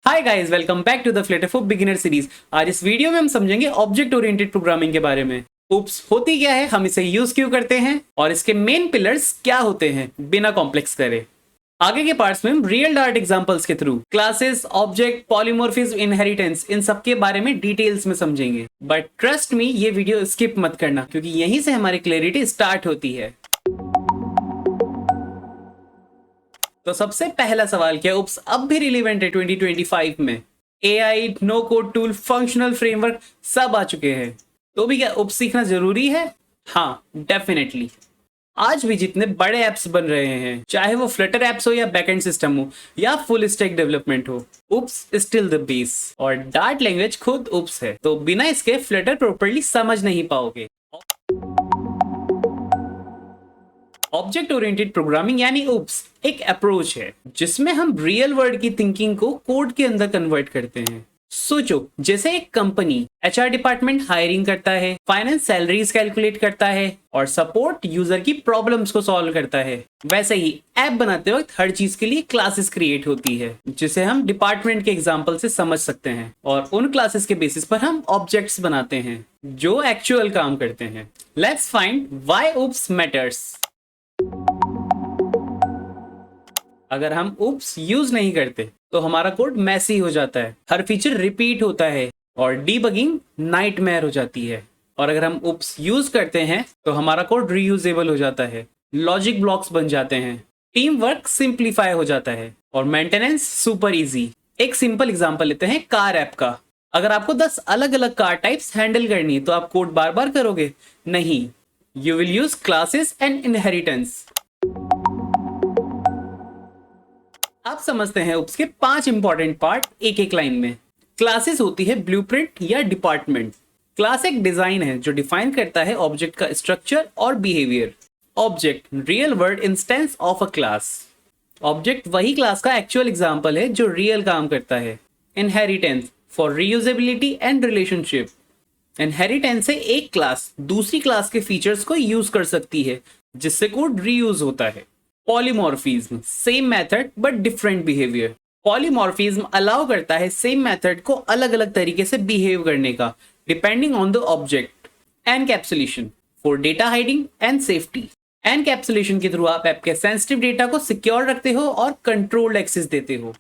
Hi guys, welcome back to the Flutter for beginner series. आज इस video में हम समझेंगे ऑब्जेक्ट ओरिएंटेड प्रोग्रामिंग के बारे में। उप्स होती क्या है, हम इसे यूज क्यों करते हैं और इसके मेन पिलर्स क्या होते हैं बिना कॉम्प्लेक्स करे। आगे के पार्ट्स में हम रियल डार्ट एग्जांपल्स के through classes, object, polymorphism, inheritance, इन सब के बारे में डिटेल्स में समझेंगे। बट ट्रस्ट मी, ये वीडियो स्किप मत करना क्योंकि यहीं से हमारी क्लैरिटी स्टार्ट होती है। तो सबसे पहला सवाल, क्या उप्स अब भी रिलेवेंट है 2025 में? AI, no code tool, functional framework सब आ चुके हैं, तो भी क्या उप्स सीखना जरूरी है? हाँ, डेफिनेटली। आज भी जितने बड़े एप्स बन रहे हैं, चाहे वो फ्लटर एप्स हो या बैकएंड सिस्टम हो या फुल स्टैक डेवलपमेंट हो, उप्स स्टिल द बेस। और डार्ट लैंग्वेज खुद उप्स है, तो बिना इसके फ्लटर प्रॉपर्ली समझ नहीं पाओगे। ऑब्जेक्ट ओरिएंटेड प्रोग्रामिंग यानी उप्स एक अप्रोच है जिसमें हम रियल वर्ल्ड की थिंकिंग को कोड के अंदर कन्वर्ट करते हैं। सोचो, जैसे एक कंपनी एचआर डिपार्टमेंट हायरिंग करता है, फाइनेंस सैलरीज कैलकुलेट करता है और सपोर्ट यूजर की प्रॉब्लम्स को सॉल्व करता है, वैसे ही ऐप बनाते वक्त हर चीज के लिए क्लासेस क्रिएट होती है जिसे हम डिपार्टमेंट के एग्जांपल से समझ सकते हैं, और उन क्लासेस के बेसिस पर हम ऑब्जेक्ट्स बनाते हैं जो एक्चुअल काम करते हैं। Let's find why oops matters. अगर हम उप्स यूज नहीं करते तो हमारा कोड मैसी हो जाता है, हर फीचर रिपीट होता है और डीबगिंग नाइटमेयर हो जाती है। और अगर हम उप्स यूज करते हैं तो हमारा कोड रीयूजेबल हो जाता है, लॉजिक ब्लॉक्स बन जाते हैं, टीम वर्क सिंप्लीफाई हो जाता है और मेंटेनेंस सुपर इजी। एक सिंपल एग्जांपल लेते हैं कार ऐप का। अगर आपको 10 अलग अलग कार टाइप्स हैंडल करनी है तो आप कोड बार बार करोगे? नहीं, you will use classes and inheritance. आप समझते हैं उप्स के 5 इंपॉर्टेंट पार्ट एक एक लाइन में। क्लासेस होती है ब्लूप्रिंट या डिपार्टमेंट। क्लास एक डिजाइन है जो डिफाइन करता है ऑब्जेक्ट का स्ट्रक्चर और behaviour. Object, real world instance of a class. Object वही क्लास का एक्चुअल एग्जांपल है जो रियल काम करता है। Inheritance, for reusability and relationship. Inheritance से एक क्लास दूसरी क्लास के फीचर्स को यूज कर सकती है जिससे कोड रीयूज होता है। Polymorphism, same method but different behaviour. Polymorphism allow करता है सेम मेथड को अलग अलग तरीके से बिहेव करने का depending on the object. Encapsulation, for data hiding and safety. Encapsulation के थ्रू आप ऐप के सेंसिटिव डेटा को सिक्योर रखते हो और कंट्रोल्ड एक्सेस देते हो।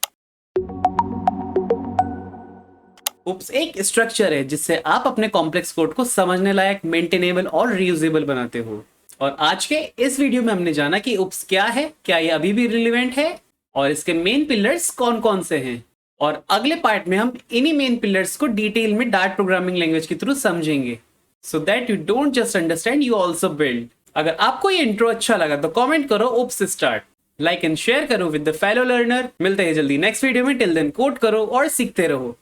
उप्स एक स्ट्रक्चर है जिससे आप अपने कॉम्प्लेक्स कोड को समझने लायक, मेंटेनेबल और रीयूजेबल बनाते हो। और आज के इस वीडियो में हमने जाना कि उप्स क्या है, क्या ये अभी भी रिलेवेंट है और इसके मेन पिलर्स कौन कौन से हैं। और अगले पार्ट में हम इन्हीं मेन पिलर्स को डिटेल में डार्ट प्रोग्रामिंग लैंग्वेज के थ्रू समझेंगे, so that you don't just understand, you also build. अगर आपको ये इंट्रो अच्छा लगा तो कमेंट करो उप्स स्टार्ट, लाइक एंड शेयर करो विद द फेलो लर्नर। मिलते हैं जल्दी नेक्स्ट वीडियो में। टिल देन कोड करो और सीखते रहो।